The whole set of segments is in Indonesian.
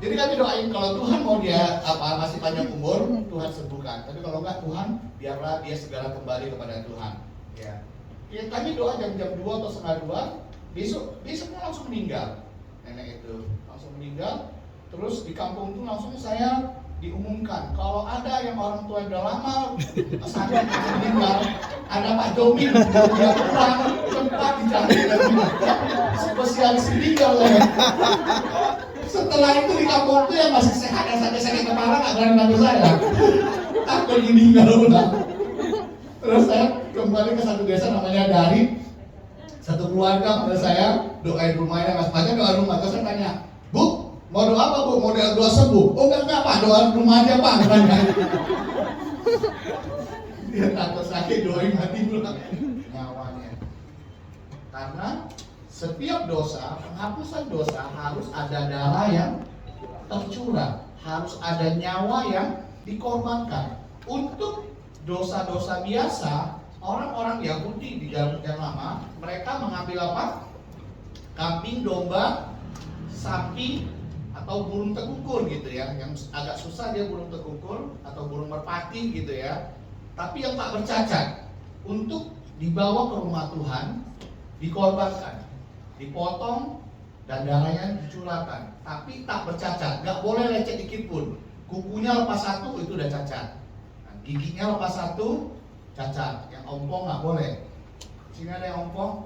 Jadi kami doain kalau Tuhan mau dia masih panjang umur, Tuhan sembuhkan. Tapi kalau enggak, Tuhan biarlah dia segera kembali kepada Tuhan. Ya. Ya, kami doa jam 2 atau setengah 2, besoknya langsung meninggal. Nenek itu langsung meninggal. Terus di kampung itu langsung saya diumumkan kalau ada yang orang tua udah lama sakit meninggal, ada Pak Jomin, dia pulang cepat dicari spesialis meninggal ya. Setelah itu di kampung itu yang masih sehat, yang sampai sakit kepala nggak berani bantu saya, takut meninggal udah. Terus saya kembali ke satu desa namanya Dari, satu keluarga pada saya doain rumahnya, mas baca doa rumah. Terus saya tanya, Bu, mau doa apa Bu? Mau doa sembuh? Oh enggak Pak, doa rumah aja Pak. Dia takut sakit, doain mati dulu nyawanya. Karena setiap dosa, penghapusan dosa harus ada darah yang tercurah, harus ada nyawa yang dikorbankan. Untuk dosa-dosa biasa, orang-orang Yahudi di zaman lama, mereka mengambil apa? Kambing, domba, sapi, atau burung tekukur gitu ya. Yang agak susah dia burung tekukur atau burung merpati gitu ya. Tapi yang tak bercacat, untuk dibawa ke rumah Tuhan, dikorbankan, dipotong dan darahnya dicurahkan, tapi tak bercacat, nggak boleh lecet dikit pun. Kukunya lepas satu itu udah cacat, giginya lepas satu cacat, yang ompong nggak boleh. Sini ada yang ompong,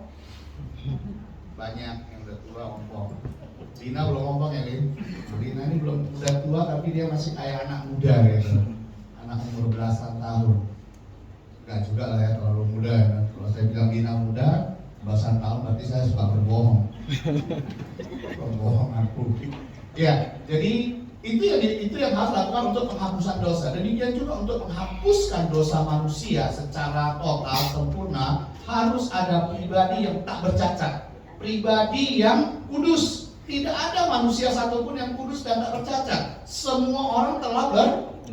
banyak yang udah tua ompong. Dina belum ompong ya Lin. Dina ini belum udah tua tapi dia masih kayak anak muda gitu, anak umur belasan tahun. Enggak juga lah ya terlalu muda ya. Kalau saya bilang Dina muda, belasan tahun berarti saya suka berbohong. Berbohong aku. Ya, jadi itu yang harus dilakukan untuk penghapusan dosa. Demikian juga untuk menghapuskan dosa manusia secara total sempurna, harus ada pribadi yang tak bercacat, pribadi yang kudus. Tidak ada manusia satupun yang kudus dan tak bercacat. Semua orang telah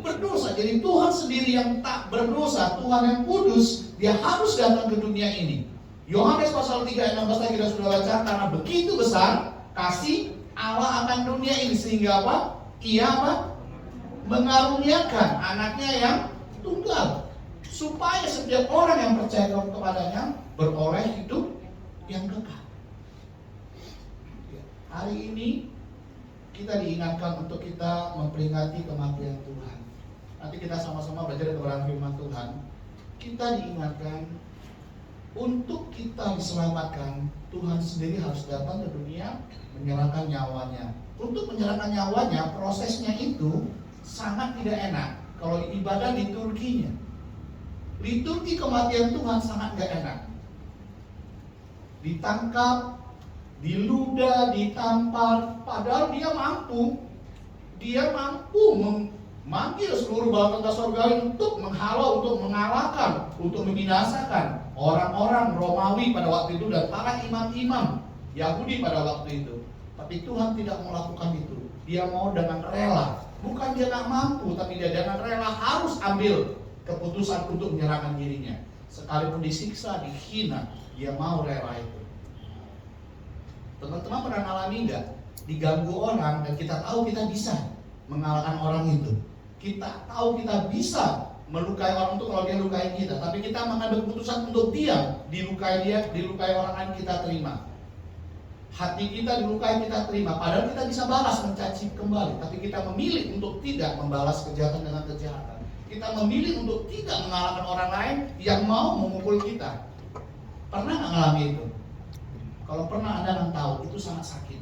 berdosa. Jadi Tuhan sendiri yang tak berdosa, Tuhan yang kudus, dia harus datang ke dunia ini. Yohanes pasal 3 ayat 16 tadi kita sudah baca, karena begitu besar kasih Allah akan dunia ini sehingga apa? Ia apa? Mengaruniakan anaknya yang tunggal, supaya setiap orang yang percaya kepadanya beroleh hidup yang kekal. Hari ini kita diingatkan untuk kita memperingati kematian Tuhan. Nanti kita sama-sama belajar kebenaran firman Tuhan. Kita diingatkan untuk kita diselamatkan, Tuhan sendiri harus datang ke dunia menyerahkan nyawanya. Untuk menyerahkan nyawanya, prosesnya itu sangat tidak enak. Kalau ibadah liturginya, liturgi kematian Tuhan sangat tidak enak. Ditangkap, diludah, ditampar, padahal dia mampu memanggil seluruh bala tentara surgawi untuk menghalau, untuk mengalahkan, untuk membinasakan orang-orang Romawi pada waktu itu dan para imam-imam Yahudi pada waktu itu. Tapi Tuhan tidak melakukan itu. Dia mau dengan rela, bukan dia tak mampu, tapi dia dengan rela harus ambil keputusan untuk menyerahkan dirinya. Sekalipun disiksa, dihina, dia mau rela itu. Teman-teman pernah alami nggak? Diganggu orang dan kita tahu kita bisa mengalahkan orang itu. Kita tahu kita bisa melukai orang itu kalau dia lukai kita, tapi kita mengambil keputusan untuk diam, dilukai orang lain kita terima. Hati kita dilukai kita terima, padahal kita bisa balas, mencaci kembali, tapi kita memilih untuk tidak membalas kejahatan dengan kejahatan. Kita memilih untuk tidak mengalahkan orang lain yang mau memukul kita. Pernah nggak ngalami itu? Kalau pernah Anda akan tahu itu sangat sakit.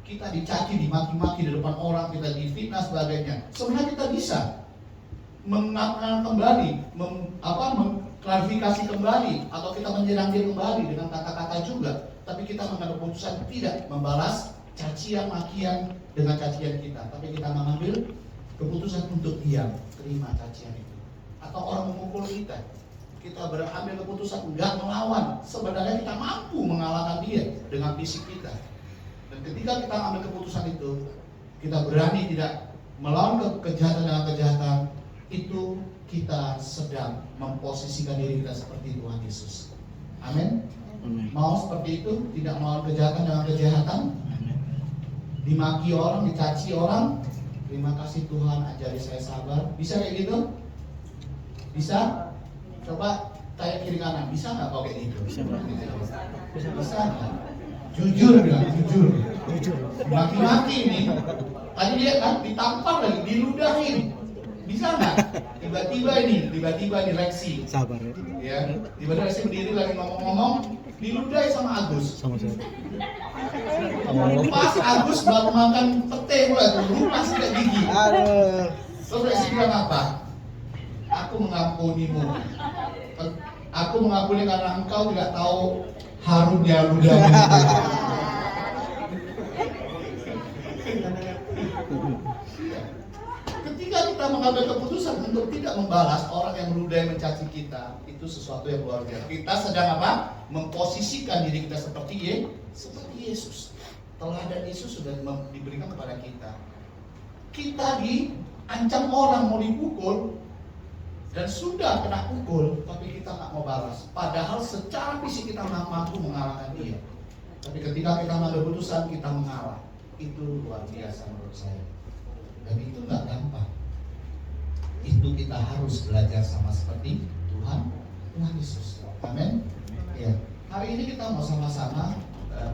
Kita dicaci, dimaki-maki di depan orang, kita difitnah sebagainya. Sebenarnya kita bisa mengatakan kembali, mengklarifikasi kembali, atau kita menyerang dia kembali dengan kata-kata juga. Tapi kita mengambil keputusan tidak membalas cacian, makian dengan cacian kita. Tapi kita mengambil keputusan untuk diam, terima cacian itu. Atau orang memukul kita, kita berambil keputusan enggak melawan. Sebenarnya kita mampu mengalahkan dia dengan fisik kita. Dan ketika kita ambil keputusan itu, kita berani tidak melawan kejahatan dengan kejahatan, itu kita sedang memposisikan diri kita seperti Tuhan Yesus. Amin. Mau seperti itu, tidak melawan kejahatan dengan kejahatan. dimaki orang, dicaci orang, terima kasih Tuhan ajari saya sabar. Bisa kayak gitu? Bisa? Coba tanya kiri kanan, bisa nggak pakai itu? Bisa nggak? Jujur bilang, jujur. Maki-maki ini, tadi dia kan ditampar lagi, diludahin. Bisa nggak? Tiba-tiba direksi. Sabar Ya, tiba-tiba direksi berdiri lagi ngomong-ngomong, diludahi sama Agus. sama saya. Pas Agus baru makan pete pula tuh, lupa sikat gigi. Aduh. Terus direksi bilang apa? Aku mengampunimu. Aku mengampuni karena engkau tidak tahu harumnya ludah. Ketika kita mengambil keputusan untuk tidak membalas orang yang meludahi mencaci kita, itu sesuatu yang luar biasa. Kita sedang apa? Memposisikan diri kita seperti Yesus. Teladan Yesus sudah diberikan kepada kita. Kita diancam orang mau dipukul dan sudah kena pukul, tapi kita nggak mau balas. Padahal secara fisik kita mampu mengalahkan dia. Tapi ketika kita mengambil keputusan, kita mengalah. Itu luar biasa menurut saya. Dan itu nggak gampang. Itu kita harus belajar sama seperti Tuhan Yesus. Amin. Ya. Hari ini kita mau sama-sama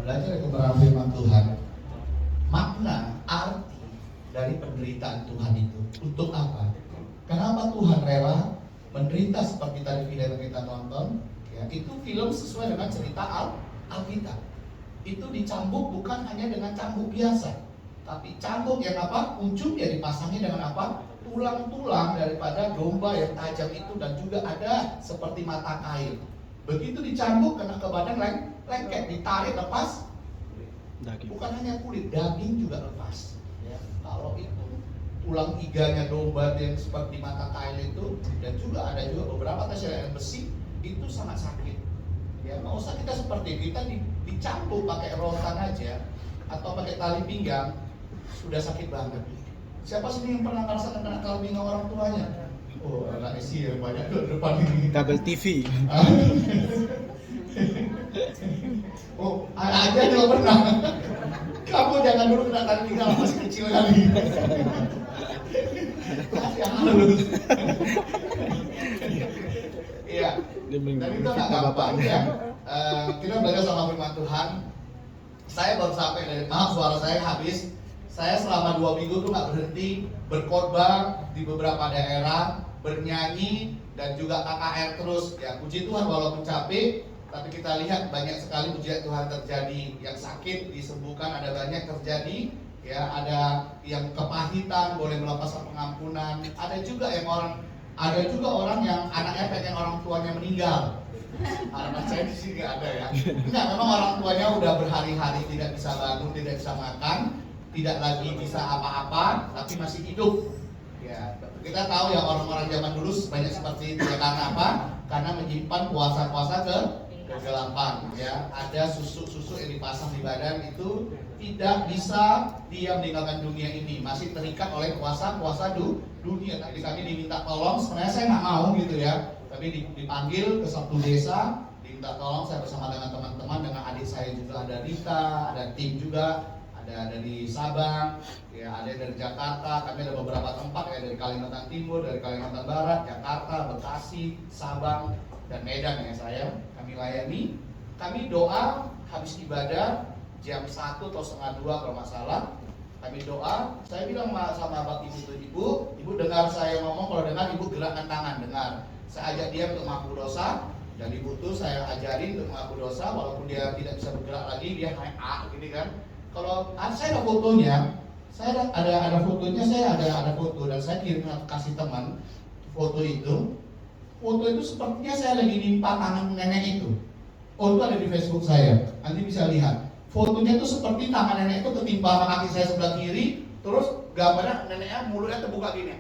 belajar kebenaran firman Tuhan. Makna, arti dari penderitaan Tuhan itu untuk apa? Kenapa Tuhan rela menderita seperti tadi film yang kita tonton? Ya, itu film sesuai dengan cerita Alkitab. Itu dicambuk bukan hanya dengan cambuk biasa, tapi cambuk yang apa? Ujungnya dipasangi dengan apa? Tulang-tulang daripada domba yang tajam itu, dan juga ada seperti mata kail. Begitu dicambuk kena ke badan lengket, ditarik lepas. Daging. Bukan hanya kulit, daging juga lepas. Ya, kalau itu tulang iganya domba yang seperti mata kail itu, dan juga ada juga beberapa terserah besi, itu sangat sakit. Ya, nggak usah kita seperti kita dicambuk pakai rotan aja atau pakai tali pinggang sudah sakit banget. Siapa sih yang pernah ngerasakan kena tali pinggang orang tuanya? Oh, anak isi ya banyak ke depan ini. Kabel TV. Oh, aja juga pernah. Kamu jangan dulu kena tali pinggang masih kecil kali. Masih halus. Iya. Dan itu nggak gampang ya. Kita belajar sama firman Tuhan. Saya baru sampai dari suara saya habis. Saya selama 2 minggu tuh nggak berhenti berkhotbah di beberapa daerah, bernyanyi dan juga KKR terus. Ya, puji Tuhan walaupun capek, tapi kita lihat banyak sekali pujian Tuhan terjadi. Yang sakit disembuhkan, ada banyak terjadi. Ya, ada yang kepahitan boleh melepas pengampunan. Ada juga orang yang anaknya pengen orang tuanya meninggal. Anak saya di sini nggak ada ya. Enggak, memang orang tuanya udah berhari-hari tidak bisa bangun, tidak bisa makan, tidak lagi bisa apa-apa, tapi masih hidup. Ya, kita tahu ya orang-orang zaman dulu banyak seperti itu ya. Karena apa? Karena menyimpan puasa-puasa kegelapan. Ya, ada susuk-susuk yang dipasang di badan itu tidak bisa dia meninggalkan dunia ini, masih terikat oleh kuasa-kuasa dunia. Tadi kami diminta tolong, sebenarnya saya nggak mau gitu ya, tapi dipanggil ke satu desa, diminta tolong. Saya bersama dengan teman-teman, dengan adik saya juga ada Rita, ada tim juga, ada dari Sabang, ya ada dari Jakarta. Kami ada beberapa tempat ya, dari Kalimantan Timur, dari Kalimantan Barat, Jakarta, Bekasi, Sabang, dan Medan ya kami layani. Kami doa habis ibadah jam 1 atau setengah 2 kalau nggak salah. Kami doa, saya bilang sama Bapak Ibu dengar saya ngomong, kalau dengar Ibu gerakkan tangan, dengar. Saya ajak dia untuk mengaku dosa, dan Ibu tuh saya ajarin untuk mengaku dosa, walaupun dia tidak bisa bergerak lagi, dia hanya gini kan. Kalau saya ada fotonya, saya ada fotonya, saya ada foto dan saya kirim kasih teman foto itu. Foto itu sepertinya saya lagi nimpa tangan nenek itu. Oh, itu ada di Facebook saya, nanti bisa lihat. Fotonya itu seperti tangan nenek itu ketimpa sama kaki saya sebelah kiri, terus gambarnya neneknya mulutnya terbuka gini,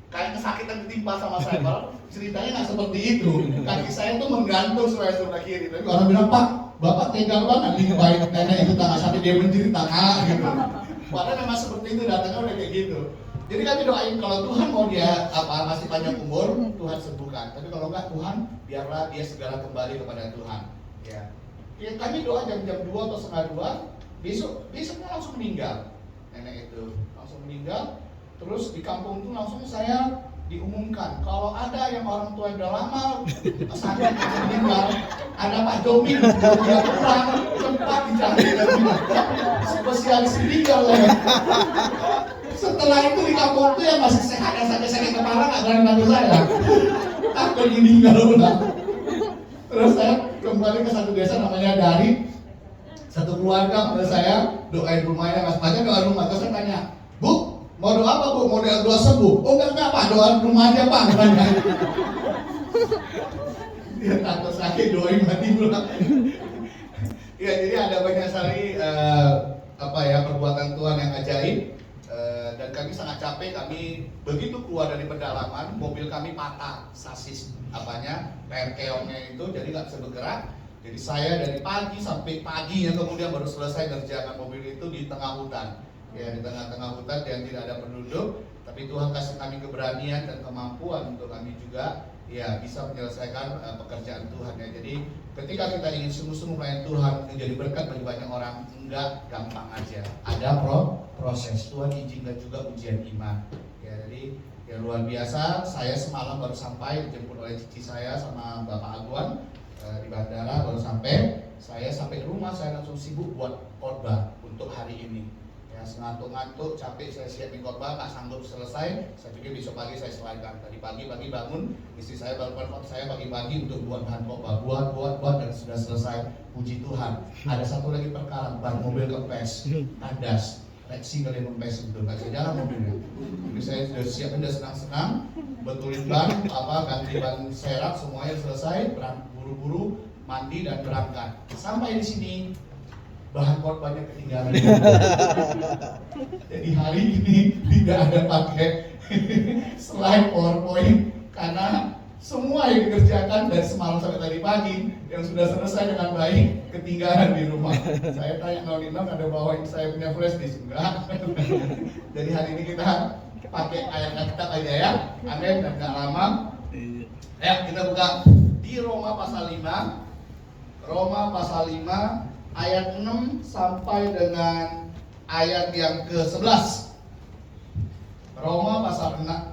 kayak kesakitan ketimpa sama saya. Kalau ceritanya nggak seperti itu, kaki saya itu menggantung sebelah kiri. Tapi orang bilang, Pak, Bapak tega banget nimpain nenek itu tangan sampai dia menjerit tangan gitu. Padahal memang seperti itu, datangnya udah kayak gitu. Jadi kami doain kalau Tuhan mau dia masih panjang umur, Tuhan sembuhkan. Tapi kalau enggak, Tuhan biarlah dia segera kembali kepada Tuhan. Ya. Ya, kami doa jam 2 atau setengah 2, besoknya langsung meninggal. nenek itu langsung meninggal. Terus di kampung itu langsung saya diumumkan kalau ada yang orang tua yang udah lama sakit meninggal, ada Pak Jomin dia pulang cepat dicari spesialis meninggal ya. Setelah itu di kampung itu yang masih sehat yang sakit kepala nggak berani bantu saya, takut meninggal udah. Terus saya kembali ke satu desa namanya Dari, satu keluarga pada saya doain rumahnya, nggak semuanya doa rumah. Terus saya tanya, Bu, mau doa apa Bu? Mau doa sembuh? Oh enggak Pak, doa rumah aja Pak. Dia takut sakit, doain mati pula. Ya, jadi ada banyak sekali perbuatan Tuhan yang ajaib. Dan kami sangat capek, kami begitu keluar dari pedalaman, mobil kami patah, sasis perkeongnya itu, jadi nggak bisa bergerak. Jadi saya dari pagi sampai paginya kemudian baru selesai ngerjakan mobil itu di tengah hutan. Ya, di tengah-tengah hutan yang tidak ada penduduk, tapi Tuhan kasih kami keberanian dan kemampuan untuk kami juga ya bisa menyelesaikan pekerjaan Tuhan ya. Jadi ketika kita ingin sungguh-sungguh melayani Tuhan menjadi berkat bagi banyak orang, enggak gampang aja. Ada proses. Tuhan izinkan juga ujian iman. Ya, jadi ya luar biasa. Saya semalam baru sampai, dijemput oleh cici saya sama Bapak Aguan di bandara baru sampai. Saya sampai ke rumah, saya langsung sibuk buat khotbah untuk hari ini. Ya, ngantuk-ngantuk, capek, saya siapin khotbah, nggak sanggup selesai. Saya pikir besok pagi saya selesaikan. Tadi pagi bangun, istri saya baru telepon saya pagi-pagi untuk buat bahan khotbah, buat dan sudah selesai. Puji Tuhan. Ada satu lagi perkara, ban mobil kempes, kandas, reaksi kali kempes itu, nggak bisa jalan mobilnya. Jadi saya sudah siapin, sudah senang-senang, betulin ban, ganti ban serap, semuanya selesai, buru-buru mandi dan berangkat. Sampai di sini bahan khotbahnya ketinggalan. Jadi hari ini tidak ada pakai slide PowerPoint karena semua yang dikerjakan dari semalam sampai tadi pagi yang sudah selesai dengan baik ketinggalan di rumah. Saya tanya Nolino, ada bawain saya punya flash disk enggak? Jadi hari ini kita pakai ayat Alkitab aja ya. Amin, dan enggak lama. Ya, kita buka di Roma pasal 5. Roma pasal 5 ayat 6 sampai dengan ayat yang ke-11. Roma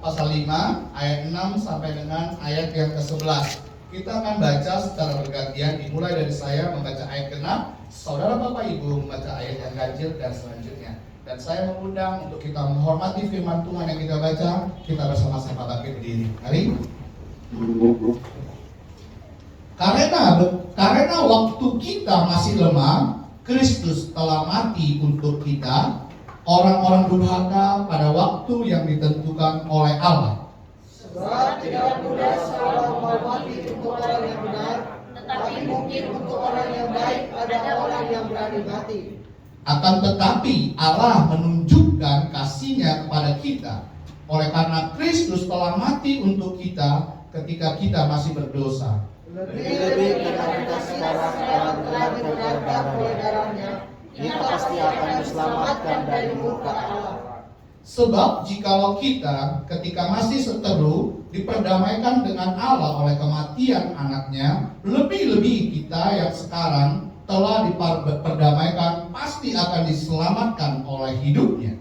pasal 5 ayat 6 sampai dengan ayat yang ke-11. Kita akan baca secara bergantian, dimulai dari saya membaca ayat ke-6, saudara Bapak Ibu membaca ayat yang ganjil dan selanjutnya. Dan saya mengundang untuk kita menghormati firman Tuhan yang kita baca, kita bersama-sama bangkit berdiri. Mari. Karena waktu kita masih lemah, Kristus telah mati untuk kita, orang-orang durhaka pada waktu yang ditentukan oleh Allah. Sebab tidak mudah seorang mau mati untuk orang yang benar, tetapi mungkin untuk orang yang baik ada orang yang berani mati. Akan tetapi Allah menunjukkan kasih-Nya kepada kita, oleh karena Kristus telah mati untuk kita ketika kita masih berdosa. Lebih-lebih kita sekarang telah dibenarkan oleh darahnya, kita pasti akan diselamatkan dari murka Allah. Sebab jikalau kita ketika masih seteru diperdamaikan dengan Allah oleh kematian anaknya, lebih-lebih kita yang sekarang telah diperdamaikan pasti akan diselamatkan oleh hidupnya.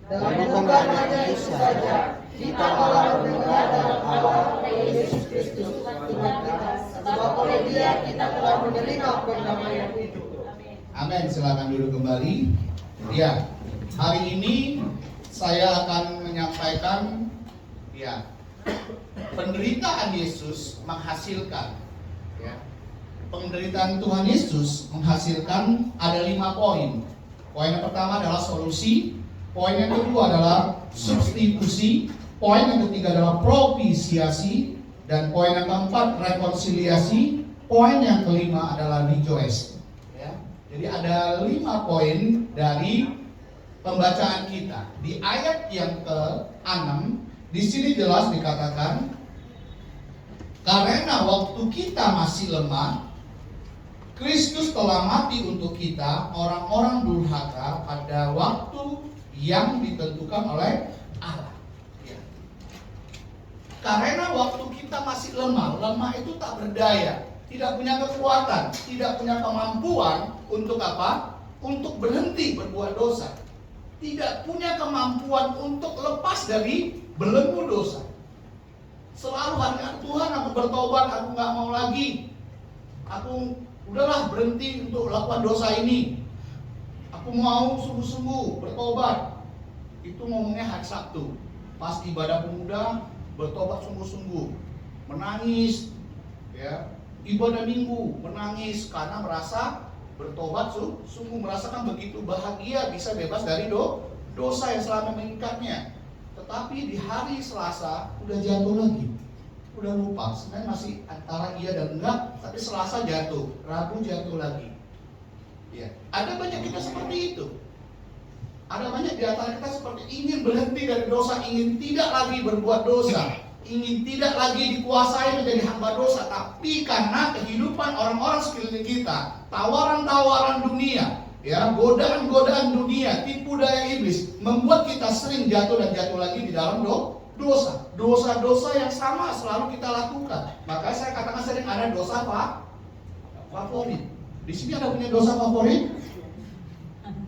Dan bukan hanya itu saja, kita malah mendengar dari Allah Yesus Kristus Tuhan kita, sebab oleh Dia kita telah menerima perdamaian itu. Amin. Silakan duduk kembali. Ya, hari ini saya akan menyampaikan ya penderitaan Yesus menghasilkan ya. Penderitaan Tuhan Yesus menghasilkan ada 5 poin. Poin yang pertama adalah solusi, poin yang kedua adalah substitusi, poin yang ketiga adalah propisiasi, dan poin yang keempat rekonsiliasi, poin yang kelima adalah rejoice. Ya. Jadi ada 5 poin dari pembacaan kita. Di ayat yang ke-6 di sini jelas dikatakan, karena waktu kita masih lemah, Kristus telah mati untuk kita, orang-orang durhaka pada waktu yang ditentukan oleh Allah. Ya. Karena waktu kita masih lemah itu tak berdaya, tidak punya kekuatan, tidak punya kemampuan untuk apa? Untuk berhenti berbuat dosa. tidak punya kemampuan untuk lepas dari belenggu dosa. Selalu hanya Tuhan, aku bertobat, aku nggak mau lagi. Aku udahlah berhenti untuk lakukan dosa ini. Aku mau sungguh-sungguh bertobat. Itu ngomongnya hari Sabtu. Pas ibadah pemuda, bertobat sungguh-sungguh. Menangis, ya. Ibadah minggu, menangis karena merasa bertobat sungguh merasakan begitu bahagia bisa bebas dari dosa yang selama mengikatnya. Tetapi di hari Selasa udah jatuh lagi, udah lupa. Sebenarnya masih antara iya dan enggak, tapi Selasa jatuh, Rabu jatuh lagi. Ya, ada banyak kita seperti itu. Ada banyak di antara kita seperti ingin berhenti dari dosa, ingin tidak lagi berbuat dosa, ingin tidak lagi dikuasai menjadi hamba dosa, tapi karena kehidupan orang-orang sekeliling kita, tawaran-tawaran dunia, ya, godaan-godaan dunia, tipu daya iblis membuat kita sering jatuh dan jatuh lagi di dalam dosa. Dosa-dosa yang sama selalu kita lakukan. Makanya saya katakan sering ada dosa favorit. Di sini ada punya dosa favorit?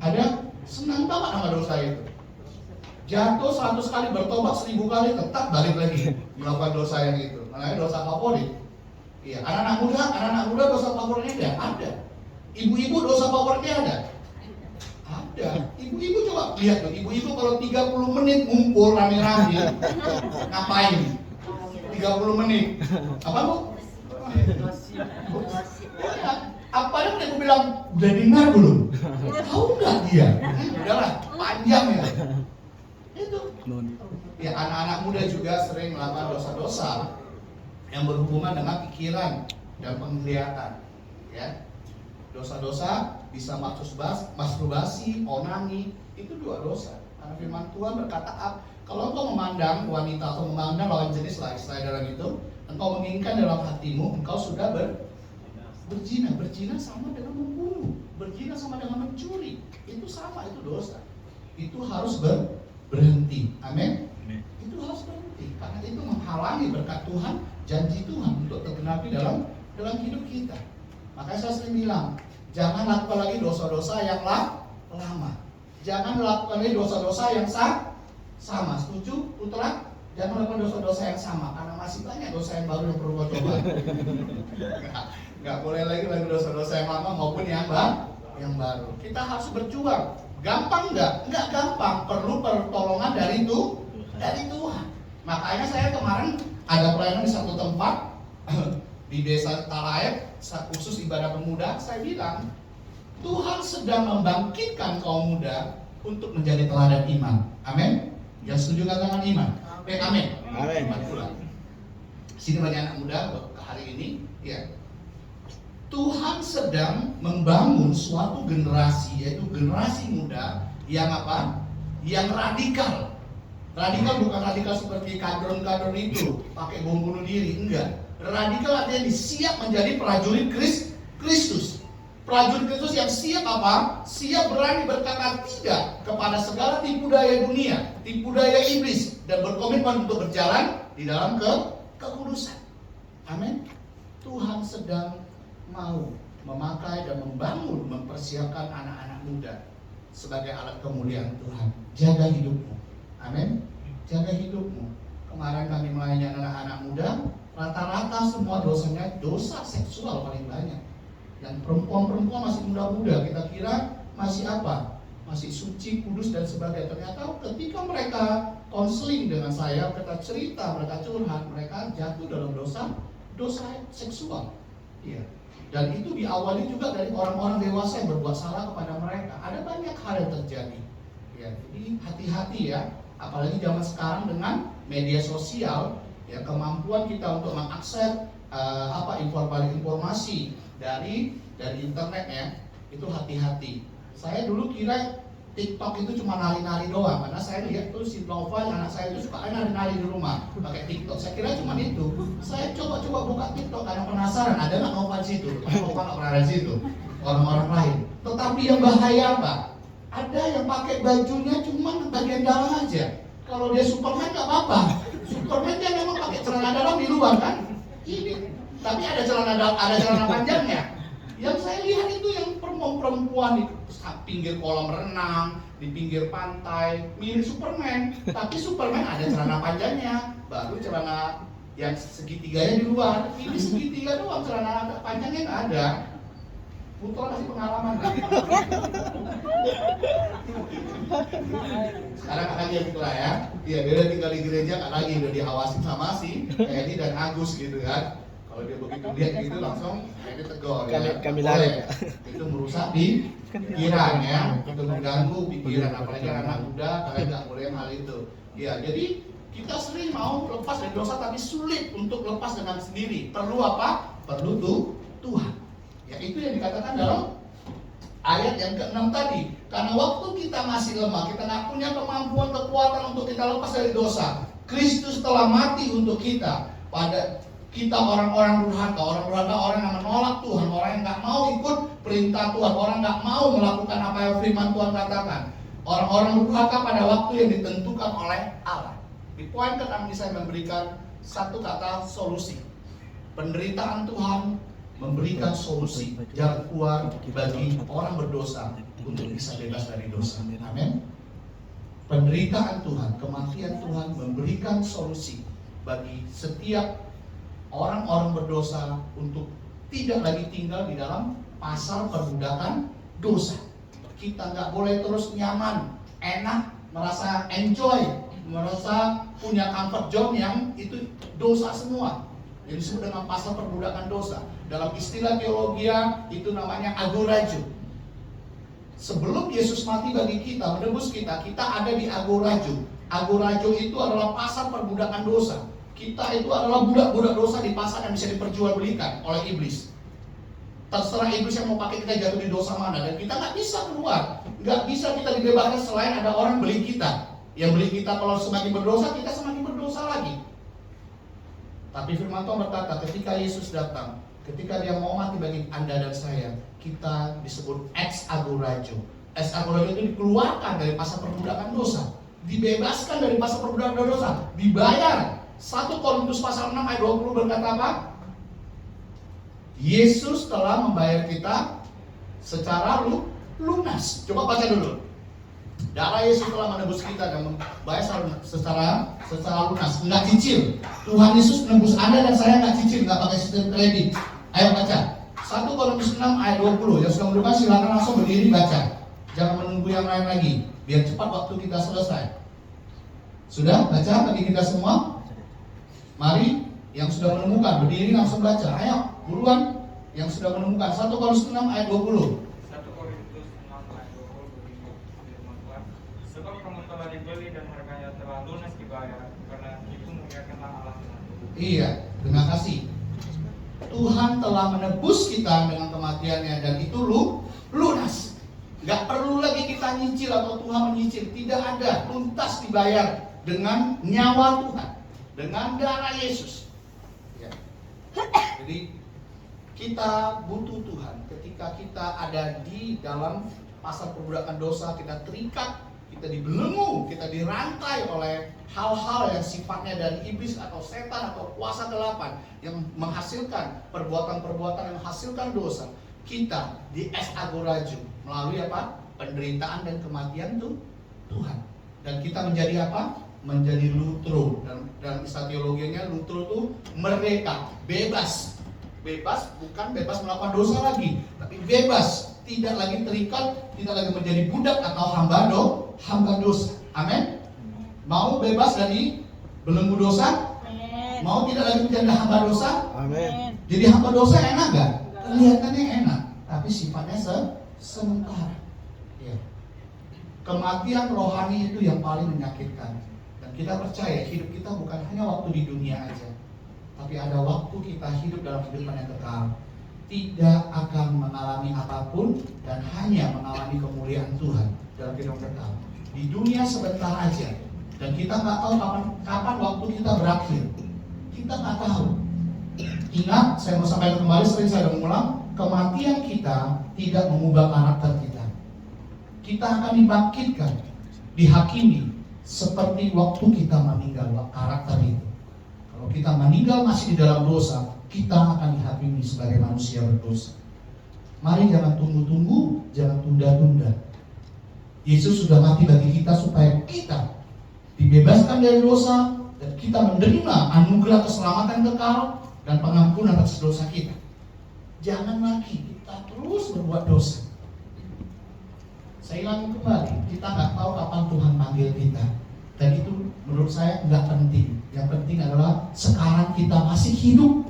Ada? Senang banget sama dosa itu. Jatuh 100 kali, bertobat 1000 kali, tetap balik lagi melakukan dosa yang itu. Makanya dosa favorit. Iya, anak-anak muda dosa favoritnya ada. Ibu-ibu dosa favoritnya ada. Ada. Ibu-ibu coba lihat tuh, ibu-ibu kalau 30 menit ngumpul rame-rame, ngapain? 30 menit. Apa, Bu? Apa yang aku bilang, udah dengar belum? Tahu nggak dia? Udahlah, panjang ya. Itu. Ya, anak-anak muda juga sering melakukan dosa-dosa yang berhubungan dengan pikiran dan penglihatan. Ya, dosa-dosa bisa masturbasi, onani, itu dua dosa. Karena firman Tuhan berkata, kalau engkau memandang wanita atau memandang lawan jenis lah istilah dalam itu, engkau menginginkan dalam hatimu, engkau sudah berzina. Berzina sama dengan membunuh, berzina sama dengan mencuri. Itu sama, itu dosa. Itu harus berhenti. Amin. Itu harus berhenti karena itu menghalangi berkat Tuhan, janji Tuhan untuk tergenapi dalam hidup kita. Makanya saya sering bilang, jangan lakukan lagi dosa-dosa yang lama. Jangan lakukan lagi dosa-dosa yang sama. Setuju? Putra? Jangan lakukan dosa-dosa yang sama karena masih banyak dosa yang baru yang perlu kau coba. Nggak boleh lagi dosa-dosa yang lama maupun yang baru. Kita harus berjuang. Gampang nggak? Nggak gampang. Perlu pertolongan dari Tuhan. Makanya saya kemarin ada pelayanan di satu tempat di desa Talaet, khusus ibadah pemuda. Saya bilang Tuhan sedang membangkitkan kaum muda untuk menjadi teladan iman. Amin. Yang setuju katakan iman. Amin. Amin. Sini banyak anak muda ke hari ini. Ya. Tuhan sedang membangun suatu generasi, yaitu generasi muda yang apa? Yang radikal. Radikal bukan radikal seperti kadron-kadron itu, pakai bom bunuh diri, enggak. Radikal artinya siap menjadi prajurit Kristus. Prajurit Kristus yang siap apa? Siap berani berkata tidak kepada segala tipu daya dunia, tipu daya iblis, dan berkomitmen untuk berjalan di dalam kekudusan. Amin. Tuhan sedang mau memakai dan mempersiapkan anak-anak muda sebagai alat kemuliaan Tuhan. Jaga hidupmu. Amin. Jaga hidupmu. Kemarin kami melayani anak-anak muda, rata-rata semua dosanya dosa seksual paling banyak. Yang perempuan-perempuan masih muda-muda, kita kira masih apa? Masih suci, kudus dan sebagainya. Ternyata ketika mereka konseling dengan saya, mereka cerita, mereka curhat, mereka jatuh dalam dosa seksual. Iya. Dan itu diawali juga dari orang-orang dewasa yang berbuat salah kepada mereka. Ada banyak hal yang terjadi. Ya, jadi hati-hati ya. Apalagi zaman sekarang dengan media sosial, ya, kemampuan kita untuk mengakses informasi dari internet ya, itu hati-hati. Saya dulu kira TikTok itu cuma nari-nari doang, karena saya lihat tuh si Nova, anak saya itu suka nari-nari di rumah pakai TikTok. Saya kira cuma itu. Saya coba buka TikTok karena penasaran ada nggak Nova di situ. Nova nggak pernah ada di situ. Orang-orang lain. Tetapi yang bahaya apa? Ada yang pakai bajunya cuma bagian dalam aja. Kalau dia Superman nggak apa-apa. Superman dia memang pakai celana dalam di luar kan? Ini. Tapi ada celana panjangnya. Yang saya lihat itu yang perempuan di pinggir kolam renang, di pinggir pantai, mirip Superman, tapi Superman ada celana panjangnya, baru celana yang segitiganya di luar. Ini segitiga doang, celana panjangnya nggak ada. Putra kasih pengalaman. Sekarang Kak Lagi yang itulah ya. Iya, dia udah tinggal di gereja, Kak Lagi udah diawasin sama si Edi dan Agus gitu kan. Kalau dia begitu lihat gitu langsung Edi tegur ya. Kami Boleh. lari. Itu merusak di pikiran ya, itu mengganggu pikiran, apalagi anak muda, kalian nggak boleh hal itu. Ya, jadi kita sering mau lepas dari dosa tapi sulit untuk lepas dengan sendiri. Perlu apa? Perlu Tuhan. Ya itu yang dikatakan dalam ayat yang ke-6 tadi. Karena waktu kita masih lemah, kita nggak punya kemampuan, kekuatan untuk kita lepas dari dosa. Kristus telah mati untuk kita. Pada kita orang-orang durhaka, orang yang menolak Tuhan, orang yang nggak mau ikut perintah Tuhan, orang nggak mau melakukan apa yang firman Tuhan katakan. Orang-orang durhaka pada waktu yang ditentukan oleh Allah. Di poin ke-6 ini saya memberikan satu kata solusi. Penderitaan Tuhan memberikan solusi jalan keluar bagi orang berdosa untuk bisa bebas dari dosa. Amin. Penderitaan Tuhan, kematian Tuhan memberikan solusi bagi setiap orang-orang berdosa untuk tidak lagi tinggal di dalam pasar perbudakan dosa. Kita nggak boleh terus nyaman, enak, merasa enjoy, merasa punya comfort zone yang itu dosa semua. Yang disebut dengan pasal perbudakan dosa. Dalam istilah teologi itu namanya agoraju. Sebelum Yesus mati bagi kita, menebus kita, kita ada di agoraju. Agoraju itu adalah pasar perbudakan dosa. Kita itu adalah budak-budak dosa di pasar yang bisa diperjualbelikan oleh iblis. Terserah iblis yang mau pakai kita jatuh di dosa mana, dan kita nggak bisa keluar, nggak bisa kita dibebaskan selain ada orang beli kita. Yang beli kita kalau semakin berdosa, kita semakin berdosa lagi. Tapi firman Tuhan berkata, ketika Yesus datang, ketika dia mau mati bagi Anda dan saya, kita disebut ex agorajo. Ex agorajo itu dikeluarkan dari pasar perbudakan dosa, dibebaskan dari pasar perbudakan dosa, dibayar. 1 Korintus pasal 6 ayat 20 berkata apa? Yesus telah membayar kita secara lunas. Coba baca dulu. Darah Yesus telah menebus kita dan membayar secara lunas, enggak cicil. Tuhan Yesus menebus Anda dan saya enggak cicil, enggak pakai sistem kredit. Ayo baca. 1 Korintus 6 ayat 20. Yang sudah mendengar silakan langsung berdiri baca. Jangan menunggu yang lain lagi, biar cepat waktu kita selesai. Sudah baca bagi kita semua? Mari yang sudah menemukan berdiri langsung baca. Ayo buruan yang sudah menemukan. 1 Korintus 6 ayat 20. Sebab kamu telah dibeli dan harganya telah lunas dibayar, karena itu muliakanlah Allah dengan tubuh. Iya, terima kasih. Tuhan telah menebus kita dengan kematiannya dan itu lunas. Gak perlu lagi kita nyicil atau Tuhan menyicil, tidak ada, tuntas dibayar dengan nyawa Tuhan, dengan darah Yesus. Ya. Jadi kita butuh Tuhan. Ketika kita ada di dalam pasar perbudakan dosa, kita terikat, kita dibelenggu, kita dirantai oleh hal-hal yang sifatnya dari iblis atau setan atau kuasa gelapan yang menghasilkan perbuatan-perbuatan yang menghasilkan dosa. Kita di es agoraju melalui apa? Penderitaan dan kematian Tuhan. Dan kita menjadi apa? Menjadi lutro. Dan dalam istilah teologinya lutro itu merdeka, bebas. Bebas bukan bebas melakukan dosa lagi, tapi bebas, tidak lagi terikat, tidak lagi menjadi budak atau hamba dosa. Amin. Mau bebas dari belenggu dosa? Amin. Mau tidak lagi menjadi hamba dosa? Amin. Jadi hamba dosa enak gak? Kelihatannya enak, tapi sifatnya sementara. Ya. Kematian rohani itu yang paling menyakitkan. Dan kita percaya hidup kita bukan hanya waktu di dunia aja, tapi ada waktu kita hidup dalam kehidupan yang kekal, tidak akan mengalami apapun dan hanya mengalami kemuliaan Tuhan dalam kehidupan kekal. Di dunia sebentar aja, dan kita nggak tahu kapan waktu kita berakhir. Kita nggak tahu. Ingat, saya mau sampaikan kembali, sering saya mengulang, kematian kita tidak mengubah karakter kita. Kita akan dibangkitkan, dihakimi seperti waktu kita meninggal karakter itu. Kalau kita meninggal masih di dalam dosa, kita akan dihakimi sebagai manusia berdosa. Mari jangan tunggu-tunggu, jangan tunda-tunda. Yesus sudah mati bagi kita supaya kita dibebaskan dari dosa dan kita menerima anugerah keselamatan kekal dan pengampunan atas dosa kita. Jangan lagi kita terus berbuat dosa. Saya ulangi kembali, kita nggak tahu kapan Tuhan panggil kita, dan itu menurut saya nggak penting. Yang penting adalah sekarang kita masih hidup,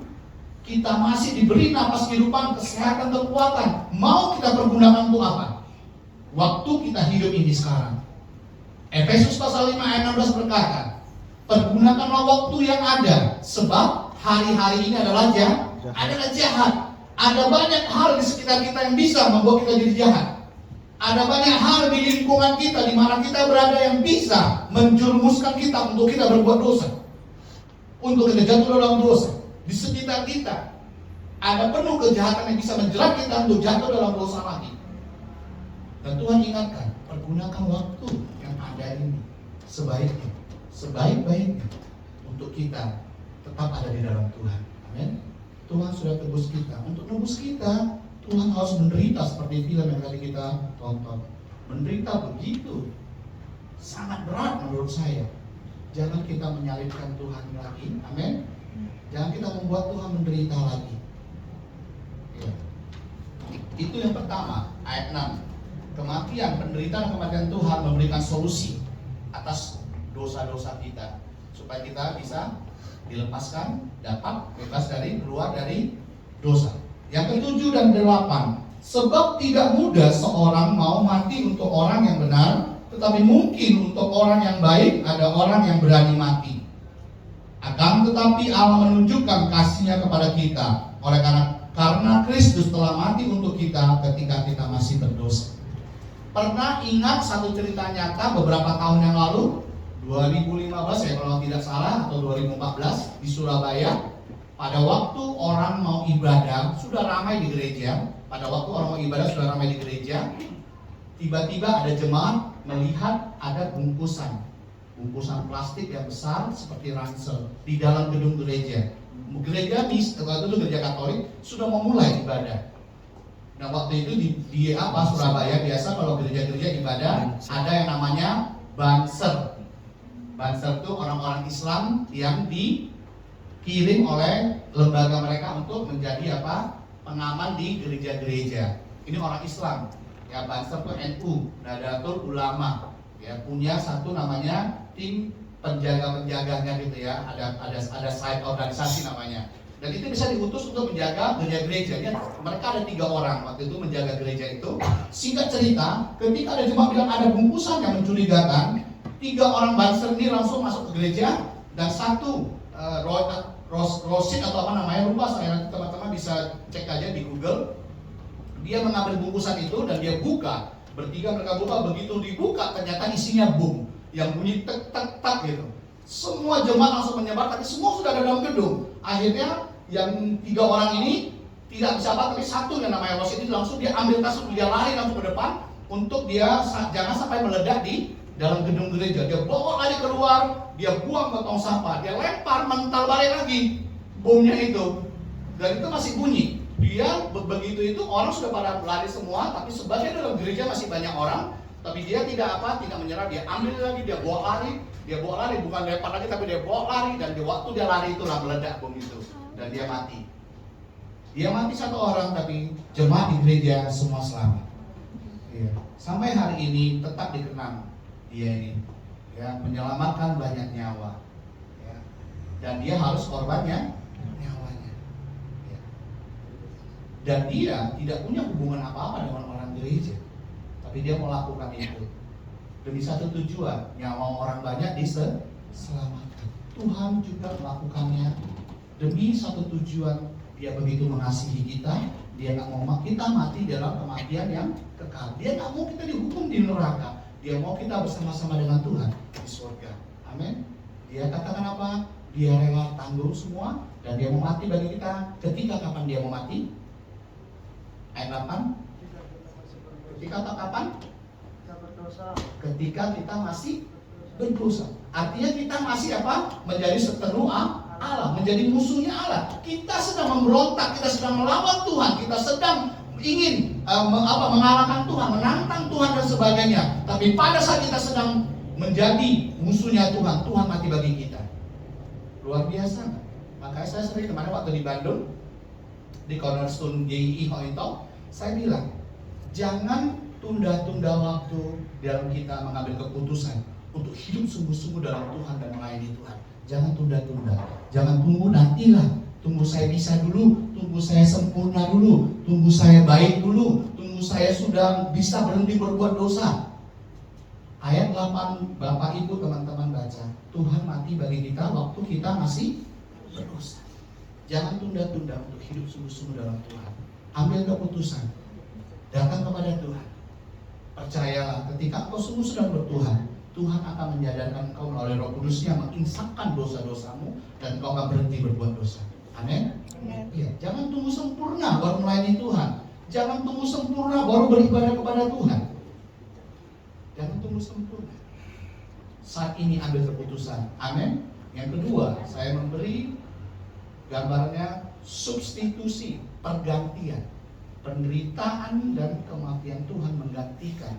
kita masih diberi napas kehidupan, kesehatan, kekuatan. Mau kita pergunakan untuk apa? Waktu kita hidup ini sekarang. Efesus pasal 5 ayat 16 berkata, pergunakanlah waktu yang ada, sebab hari-hari ini adalah jahat. Ada banyak hal di sekitar kita yang bisa membuat kita jadi jahat. Ada banyak hal di lingkungan kita di mana kita berada yang bisa menjerumuskan kita untuk kita berbuat dosa, untuk kita jatuh dalam dosa. Di sekitar kita ada penuh kejahatan yang bisa menjerat kita untuk jatuh dalam dosa lagi. Dan Tuhan ingatkan, pergunakan waktu yang ada ini sebaik-baiknya untuk kita tetap ada di dalam Tuhan. Amin. Tuhan sudah tebus kita. Untuk tebus kita, Tuhan harus menderita seperti film yang tadi kita tonton. Menderita begitu sangat berat menurut saya. Jangan kita menyalibkan Tuhan lagi. Amin. Jangan kita membuat Tuhan menderita lagi. Ya. Itu yang pertama, ayat 6. Kematian, penderitaan, kematian Tuhan memberikan solusi atas dosa-dosa kita, supaya kita bisa dilepaskan, dapat bebas keluar dari dosa. Yang ketujuh dan 8, sebab tidak mudah seorang mau mati untuk orang yang benar, tetapi mungkin untuk orang yang baik ada orang yang berani mati. Akan tetapi Allah menunjukkan kasih-Nya kepada kita karena Kristus telah mati untuk kita ketika kita masih berdosa. Pernah ingat satu cerita nyata beberapa tahun yang lalu, 2015 ya kalau tidak salah, atau 2014 di Surabaya. Pada waktu orang mau ibadah, sudah ramai di gereja. Tiba-tiba ada jemaat melihat ada bungkusan plastik yang besar seperti ransel di dalam gedung gereja. Gereja waktu itu gereja Katolik sudah memulai ibadah. Nah waktu itu di Surabaya biasa kalau gereja-gereja ibadah ada yang namanya banser. Banser itu orang-orang Islam yang dikirim oleh lembaga mereka untuk menjadi pengaman di gereja-gereja. Ini orang Islam. Ya, banser itu NU, Nadatul Ulama. Ya, punya satu namanya tim penjaga-penjaganya gitu ya. Ada side organisasi namanya. Dan itu bisa diutus untuk menjaga gereja-gereja. Mereka ada 3 orang waktu itu menjaga gereja itu. Singkat cerita, ketika ada jemaat bilang ada bungkusan yang mencurigakan, 3 orang banser ini langsung masuk ke gereja, dan satu Rosin atau apa namanya, lupa saya, nanti teman-teman bisa cek aja di Google. Dia mengambil bungkusan itu dan dia buka. Bertiga mereka buka, begitu dibuka ternyata isinya bom yang bunyi tek tek tek gitu. Semua jemaat langsung menyebar, tapi semua sudah ada dalam gedung. Akhirnya yang 3 orang ini tidak bisa apa, tapi satu yang namanya Rosin ini langsung dia ambil tas, dia lari langsung ke depan untuk dia jangan sampai meledak di dalam gedung gereja. Dia bawa lari keluar, dia buang ke tong sampah, dia lempar, mental balik lagi bomnya itu, dan itu masih bunyi. Dia begitu itu orang sudah pada lari semua, tapi sebagian dalam gereja masih banyak orang, tapi dia tidak menyerah. Dia ambil lagi, dia bawa lari, bukan lempar lagi, tapi dia bawa lari, dan di waktu dia lari itulah meledak bom itu, dan dia mati. Dia mati 1 orang, tapi jemaat di gereja semua selamat. Ya. Sampai hari ini tetap dikenang dia ini, ya, menyelamatkan banyak nyawa, ya. Dan dia harus korbannya nyawanya, ya. Dan dia tidak punya hubungan apa-apa dengan orang gereja, tapi dia mau lakukan itu demi satu tujuan, nyawa orang banyak diselamatkan. Tuhan juga melakukannya demi satu tujuan. Dia begitu mengasihi kita, dia nggak mau kita mati dalam kematian yang kekal. Dia nggak mau kita dihukum di neraka. Dia mau kita bersama-sama dengan Tuhan di surga. Amin. Dia katakan apa? Dia rela tanggung semua, dan dia mau mati bagi kita. Ketika kapan dia mau mati? Ayat 8. Ketika kapan? Ketika kita masih berdosa. Artinya kita masih menjadi seteru Allah, menjadi musuhnya Allah. Kita sedang memberontak, kita sedang melawan Tuhan, kita sedang ingin mengalahkan Tuhan, menantang Tuhan dan sebagainya. Tapi pada saat kita sedang menjadi musuhnya Tuhan, Tuhan mati bagi kita. Luar biasa nggak? Makanya saya sering kemarin waktu di Bandung, di Cornerstone GII Hoito, saya bilang, jangan tunda-tunda waktu dalam kita mengambil keputusan untuk hidup sungguh-sungguh dalam Tuhan dan melayani Tuhan. Jangan tunda-tunda, jangan tunggu nantilah. Tunggu saya bisa dulu, tunggu saya sempurna dulu, tunggu saya baik dulu, tunggu saya sudah bisa berhenti berbuat dosa. Ayat 8, Bapak Ibu teman-teman baca, Tuhan mati bagi kita waktu kita masih berdosa. Jangan tunda-tunda untuk hidup sungguh-sungguh dalam Tuhan. Ambil keputusan, datang kepada Tuhan. Percayalah, ketika engkau sungguh sedang bertuhan, Tuhan akan menyadarkan engkau melalui Roh Kudus-Nya, menginsafkan dosa-dosamu, dan engkau akan berhenti berbuat dosa. Amin. Ya, jangan tunggu sempurna baru melayani Tuhan. Jangan tunggu sempurna baru beribadah kepada Tuhan. Jangan tunggu sempurna. Saat ini ambil keputusan. Amin. Yang kedua, saya memberi gambarnya substitusi, pergantian. Penderitaan dan kematian Tuhan menggantikan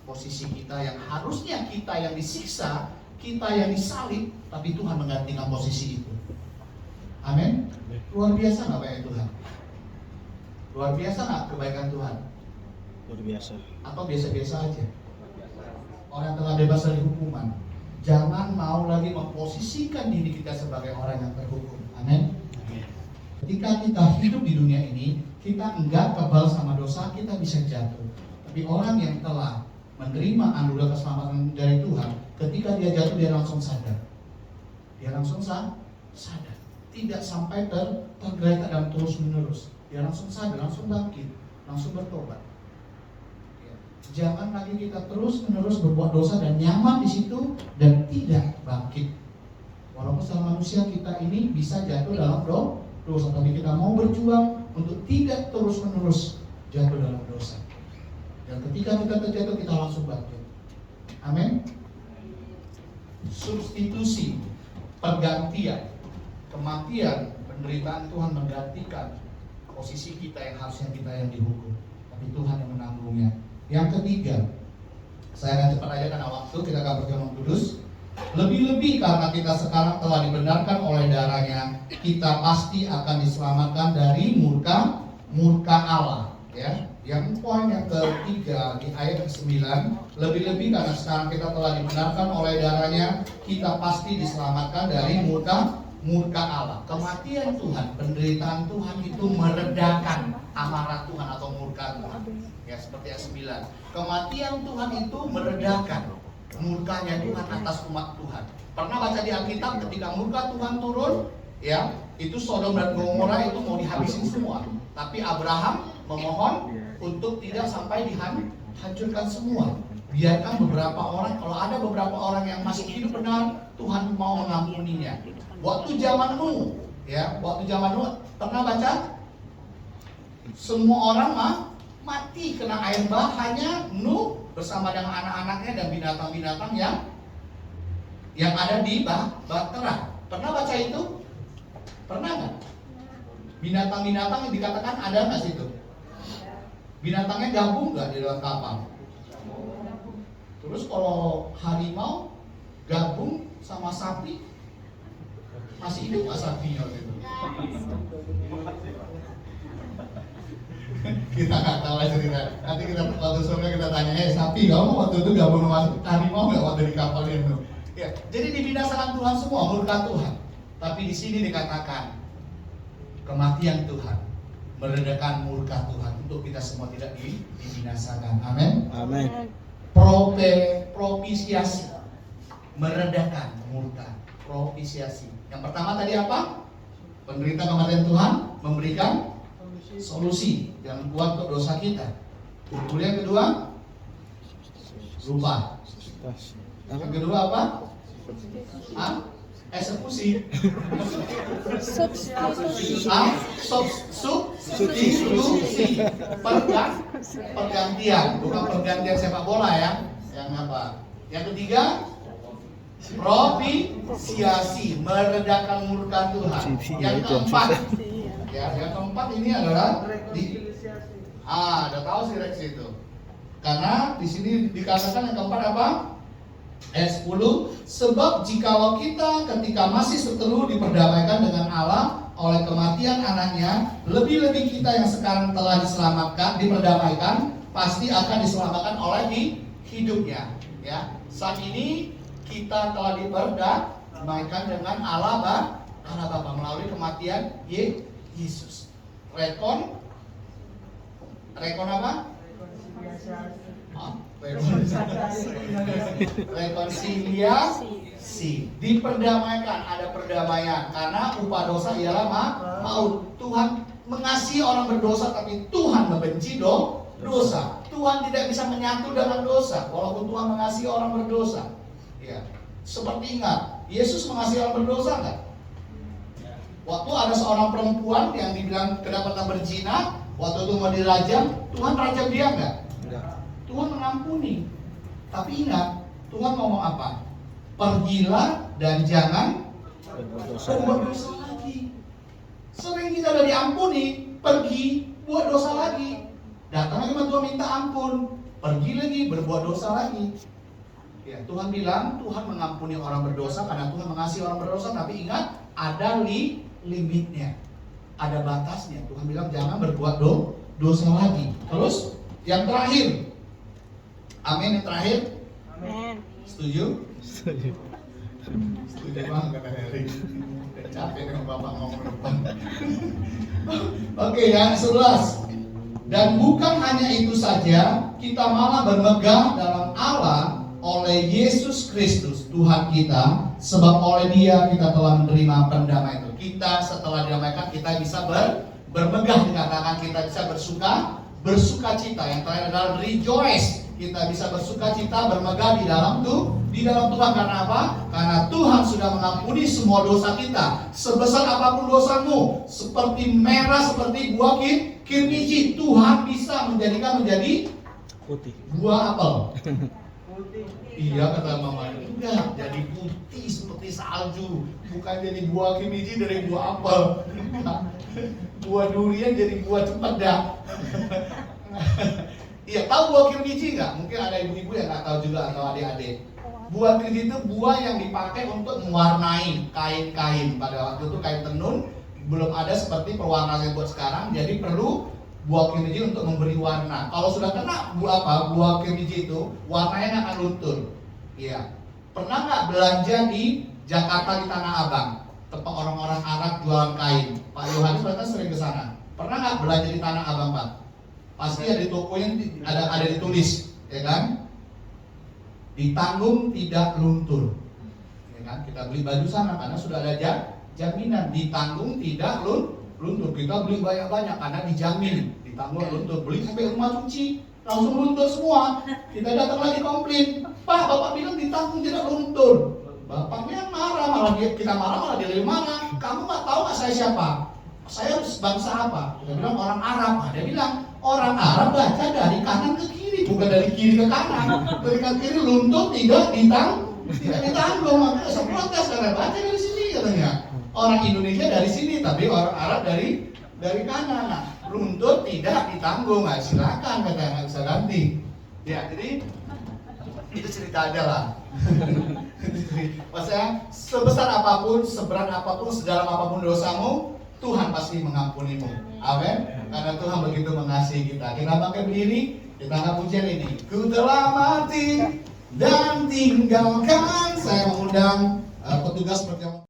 posisi kita yang harusnya kita yang disiksa, kita yang disalib, tapi Tuhan menggantikan posisi itu. Amin. Luar biasa nggak baik Tuhan? Luar biasa nggak kebaikan Tuhan? Luar biasa. Atau biasa-biasa aja? Orang telah bebas dari hukuman. Jangan mau lagi memposisikan diri kita sebagai orang yang terhukum. Amin. Ketika kita hidup di dunia ini, kita enggak kebal sama dosa, kita bisa jatuh. Tapi orang yang telah menerima anugerah keselamatan dari Tuhan, ketika dia jatuh dia langsung sadar. Dia langsung sadar. Tidak sampai tergeletak dan terus menerus. Dia langsung sadar, langsung bangkit, langsung bertobat. Ya. Jangan lagi kita terus menerus berbuat dosa dan nyaman di situ dan tidak bangkit. Walaupun secara manusia kita ini bisa jatuh dalam dosa, tapi kita mau berjuang untuk tidak terus menerus jatuh dalam dosa. Dan ketika kita terjatuh kita langsung bangkit. Amin. Substitusi, pergantian. Kematian, penderitaan Tuhan menggantikan posisi kita yang harusnya kita yang dihukum, tapi Tuhan yang menanggungnya. Yang ketiga, saya akan cepat aja karena waktu, kita akan berjalan kudus. Lebih-lebih karena kita sekarang telah dibenarkan oleh darahnya, kita pasti akan diselamatkan dari murka Allah. Ya, yang poin yang ketiga di ayat ke-9, lebih-lebih karena sekarang kita telah dibenarkan oleh darahnya, kita pasti diselamatkan dari murka Allah. Kematian Tuhan, penderitaan Tuhan itu meredakan amarah Tuhan atau murka Tuhan. Ya, seperti ayat 9. Kematian Tuhan itu meredakan murkanya Tuhan atas umat Tuhan. Pernah baca di Alkitab ketika murka Tuhan turun, ya, itu Sodom dan Gomora itu mau dihabisin semua. Tapi Abraham memohon untuk tidak sampai dihancurkan semua. Biarkan beberapa orang, kalau ada beberapa orang yang masih hidup benar, Tuhan mau mengampuninya. Waktu zaman Nuh, ya, waktu zaman Nuh pernah baca? Semua orang mati kena air bah, hanya Nuh bersama dengan anak-anaknya dan binatang-binatang yang ada di bahtera. Pernah baca itu? Pernah nggak? Binatang-binatang yang dikatakan ada nggak situ? Binatangnya gabung nggak di dalam kapal? Terus kalau harimau gabung sama sapi, masih hidup nggak sapinya gitu? Kita nggak tahu lah cerita. Nanti kita waktu sore kita tanya, sapi kamu waktu itu gabung sama harimau nggak waktu di kapal itu? Ya, jadi dibinasakan Tuhan semua, murka Tuhan. Tapi di sini dikatakan kematian Tuhan meredakan murka Tuhan untuk kita semua tidak dibinasakan. Amin. Amin. Propisiasi, meredakan murka. Propisiasi. Yang pertama tadi apa? Penderita kematian Tuhan memberikan solusi yang kuat untuk dosa kita. Kemudian yang kedua, lupa. Yang kedua apa? Eksekusi. Substitusi. Pergantian, bukan pergantian sepak bola ya. Yang apa? Yang ketiga, propisiasi, meredakan murka Tuhan. Yang keempat, ya, yang keempat ini adalah Udah tahu sih Rex itu. Karena di sini dikatakan yang keempat apa? Ayat 10, sebab jikalau kita ketika masih seteru diperdamaikan dengan Allah oleh kematian anaknya, lebih-lebih kita yang sekarang telah diselamatkan, diperdamaikan, pasti akan diselamatkan oleh hidupnya. Ya, saat ini kita telah diperdamaikan dengan Allah Bapa melalui kematian Yesus. Rekon apa? Rekonsiliasi, diperdamaikan, ada perdamaian karena upah dosa ialah maut. Tuhan mengasihi orang berdosa, tapi Tuhan membenci dosa. Tuhan tidak bisa menyatu dengan dosa, walaupun Tuhan mengasihi orang berdosa. Ya, seperti ingat, Yesus mengasihi orang berdosa enggak? Waktu ada seorang perempuan yang dibilang kedapatan berzina, waktu itu mau dirajam, Tuhan rajam dia enggak? Tuhan mengampuni. Tapi ingat, Tuhan ngomong apa? Pergilah dan jangan berbuat dosa lagi. Sering kita udah diampuni, pergi buat dosa lagi. Datang lagi sama Tuhan minta ampun, pergi lagi berbuat dosa lagi. Ya, Tuhan bilang Tuhan mengampuni orang berdosa karena Tuhan mengasihi orang berdosa, tapi ingat ada limitnya, ada batasnya. Tuhan bilang jangan berbuat dosa lagi. Terus yang terakhir, amin, yang terakhir, Amin. setuju? Setuju banget kata Erik. Capek dengan Bapak ngomong depan. Oke, yang 11. Dan bukan hanya itu saja, kita malah bermegah dalam Allah oleh Yesus Kristus Tuhan kita, sebab oleh Dia kita telah menerima pendamaian itu. Kita setelah didamaikan kita bisa bermegah, dikatakan kita bisa bersuka cita. Yang terakhir adalah rejoice. Kita bisa bersuka cita, bermegah di dalam Tuhan. Karena apa? Karena Tuhan sudah mengampuni semua dosa kita. Sebesar apapun dosamu, seperti merah, seperti buah kirmiji, Tuhan bisa menjadikan menjadi Putih. buah apel. Iya kata mama, enggak, jadi putih seperti salju, bukan jadi buah kirmiji dari buah apel. Buah durian jadi buah cempedak. Iya, tahu buah kirmiji nggak? Mungkin ada ibu-ibu yang nggak tahu juga atau adik-adik. Buah kirmiji itu buah yang dipakai untuk mewarnai kain-kain. Pada waktu itu kain tenun belum ada seperti pewarna yang buat sekarang, jadi perlu buah kirmiji untuk memberi warna. Kalau sudah kena buah kirmiji itu, warnanya akan luntur. Iya. Pernah nggak belanja di Jakarta di Tanah Abang, tempat orang-orang Arab jualan kain? Pak Yohanes bahkan sering ke sana. Pernah nggak belanja di Tanah Abang, Pak? Pasti ada di tokonya ada ditulis, ya kan? Ditanggung tidak luntur. Ya kan? Kita beli baju sana karena sudah ada jaminan ditanggung tidak luntur. Kita beli banyak-banyak karena dijamin ditanggung luntur. Beli sampai rumah cuci langsung luntur semua. Kita datang lagi komplain, Pak, Bapak bilang ditanggung tidak luntur. Bapaknya marah, kita marah dia lebih marah. Kamu nggak tahu nggak saya siapa? Saya bangsa apa? Dia bilang orang Arab. Dia bilang orang Arab baca dari kanan ke kiri, bukan dari kiri ke kanan. Dari kanan ke kiri luntur tidak ditanggung. Makanya saya protes karena baca dari sini katanya. Orang Indonesia dari sini, tapi orang Arab dari kanan. Nah, luntur tidak ditanggung. Nah, silakan katanya, nggak bisa ganti. Ya, jadi itu cerita aja lah. Maksudnya sebesar apapun, seberat apapun, sedalam apapun dosamu, Tuhan pasti mengampunimu. Amin. Karena Tuhan begitu mengasihi kita. Kita bangkit berdiri, kita angkat pujian ini. Ku telah mati dan tinggalkan. Saya mengundang petugas seperti yang